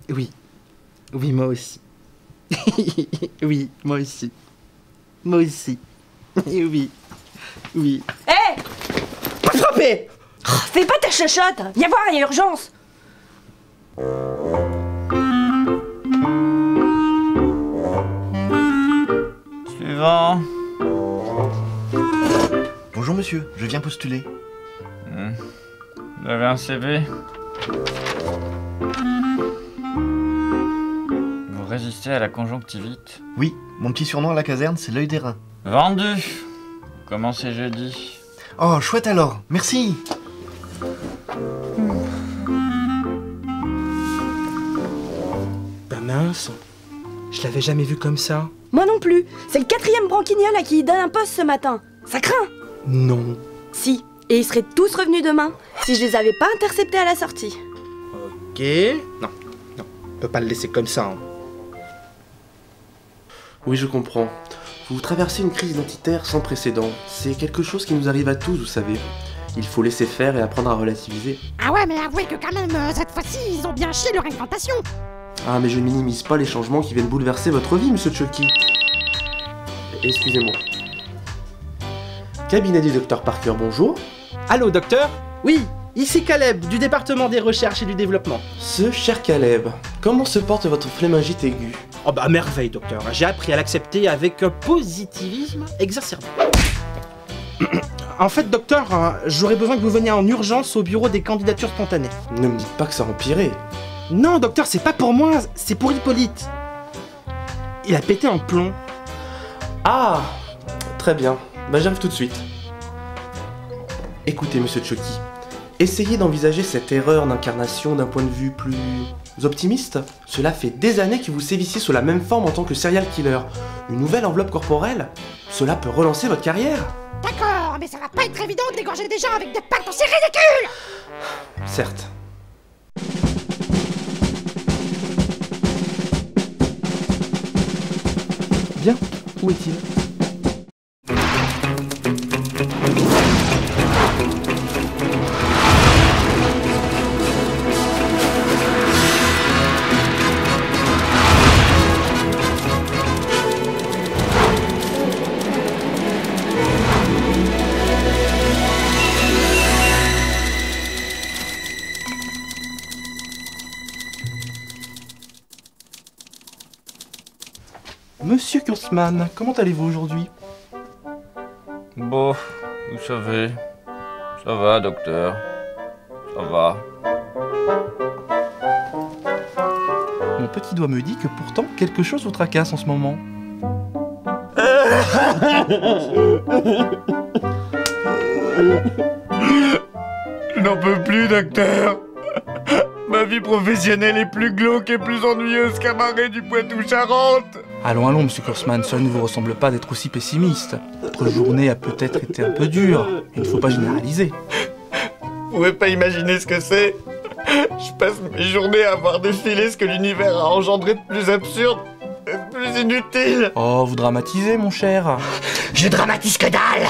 Oui. Oui, moi aussi. Oui, moi aussi. Moi aussi. Oui. Oui. Hé hey, pas frapper. Oh, fais pas ta chachotte. Viens voir, il y a urgence. Suivant. Bonjour monsieur, je viens postuler. Vous avez un CV? Vous résistez à la conjonctivite? Oui, mon petit surnom à la caserne, c'est l'œil des reins. Vendu. Commencez jeudi. Oh, chouette alors, merci. Bah mince, je l'avais jamais vu comme ça. Moi non plus. C'est le 4e branquignol à qui il donne un poste ce matin. Ça craint. Non. Si. Et ils seraient tous revenus demain, si je les avais pas interceptés à la sortie. Ok. Non, on peut pas le laisser comme ça. Hein. Oui, je comprends. Vous traversez une crise identitaire sans précédent. C'est quelque chose qui nous arrive à tous, vous savez. Il faut laisser faire et apprendre à relativiser. Ah ouais, mais avouez que quand même, cette fois-ci, ils ont bien chié leur incantation. Ah, mais je minimise pas les changements qui viennent bouleverser votre vie, monsieur Chucky. Excusez-moi. Cabinet du docteur Parker, bonjour. Allô, docteur? Oui, ici Caleb, du département des recherches et du développement. Ce cher Caleb, comment se porte votre phlébingite aiguë? Oh bah merveille, docteur. J'ai appris à l'accepter avec un positivisme exacerbé. En fait, docteur, j'aurais besoin que vous veniez en urgence au bureau des candidatures spontanées. Ne me dites pas que ça a empiré. Non, docteur, c'est pas pour moi, c'est pour Hippolyte. Il a pété un plomb. Ah, très bien. Bah j'arrive tout de suite. Écoutez, monsieur Chucky, essayez d'envisager cette erreur d'incarnation d'un point de vue plus optimiste. Cela fait des années que vous sévissiez sous la même forme en tant que serial killer. Une nouvelle enveloppe corporelle, cela peut relancer votre carrière. D'accord, mais ça va pas être évident d'égorger des gens avec des pactes aussi ridicules. Certes. Bien, où est-il? Monsieur Kurzman, comment allez-vous aujourd'hui? Bon, vous savez, ça va, docteur. Ça va. Mon petit doigt me dit que pourtant quelque chose vous tracasse en ce moment. Je n'en peux plus, docteur. Ma vie professionnelle est plus glauque et plus ennuyeuse qu'un marais du Poitou-Charentes. Allons, monsieur Kurzman, cela ne vous ressemble pas d'être aussi pessimiste. Votre journée a peut-être été un peu dure. Il ne faut pas généraliser. Vous pouvez pas imaginer ce que c'est. Je passe mes journées à voir défiler ce que l'univers a engendré de plus absurde et de plus inutile. Oh, vous dramatisez, mon cher. Je dramatise que dalle.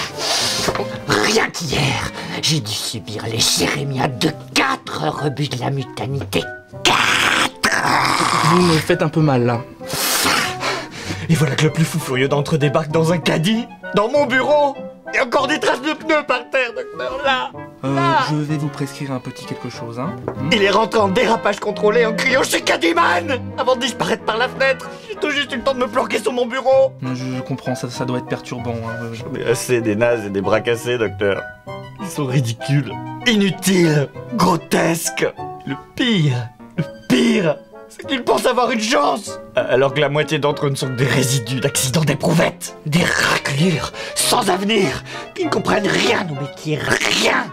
Rien qu'hier, j'ai dû subir les jérémiades de 4 rebuts de la mutanité. 4. Vous me faites un peu mal, là. Et voilà que le plus fou furieux d'entre eux débarque dans un caddie, dans mon bureau. Il y a encore des traces de pneus par terre, docteur, là. Je vais vous prescrire un petit quelque chose, hein. Il est rentré en dérapage contrôlé en criant « Je suis Caddyman !» avant de disparaître par la fenêtre. J'ai tout juste eu le temps de me planquer sur mon bureau. Je comprends, ça doit être perturbant. Hein. J'en ai assez des nazes et des bras cassés, docteur. Ils sont ridicules, inutiles, grotesques. Le pire, c'est qu'ils pensent avoir une chance, alors que la moitié d'entre eux ne sont que des résidus d'accidents d'éprouvettes. Des raclures sans avenir, qui ne comprennent rien au métier, rien.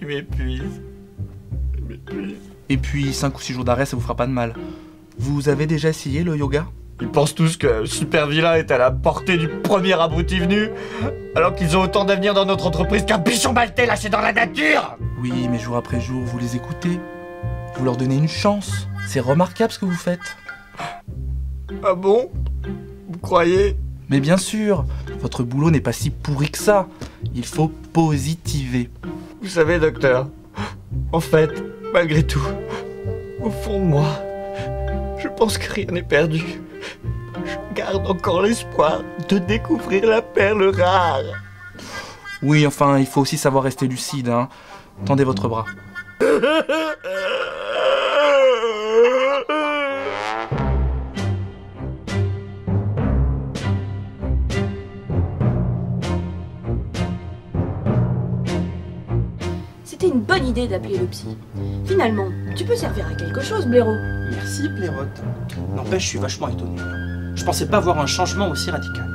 Ils m'épuisent. Et puis 5 ou 6 jours d'arrêt, ça vous fera pas de mal. Vous avez déjà essayé le yoga? Ils pensent tous que Super Vilain est à la portée du premier abruti venu, alors qu'ils ont autant d'avenir dans notre entreprise qu'un bichon maltais lâché dans la nature. Oui, mais jour après jour, vous les écoutez. Vous leur donnez une chance. C'est remarquable ce que vous faites. Ah bon? Vous croyez? Mais bien sûr, votre boulot n'est pas si pourri que ça. Il faut positiver. Vous savez, docteur, en fait, Malgré tout, au fond de moi, je pense que rien n'est perdu. Je garde encore l'espoir de découvrir la perle rare. Oui, enfin, il faut aussi savoir rester lucide, hein. Tendez votre bras. C'était une bonne idée d'appeler le psy. Finalement, tu peux servir à quelque chose, Blaireau. Merci, Blairotte. N'empêche, je suis vachement étonné. Je pensais pas voir un changement aussi radical.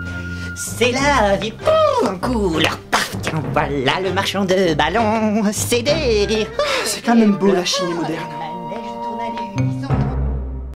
C'est la vie pour un coup, leur paf, tiens, voilà le marchand de ballons, c'est des rires. C'est quand même beau la chimie moderne.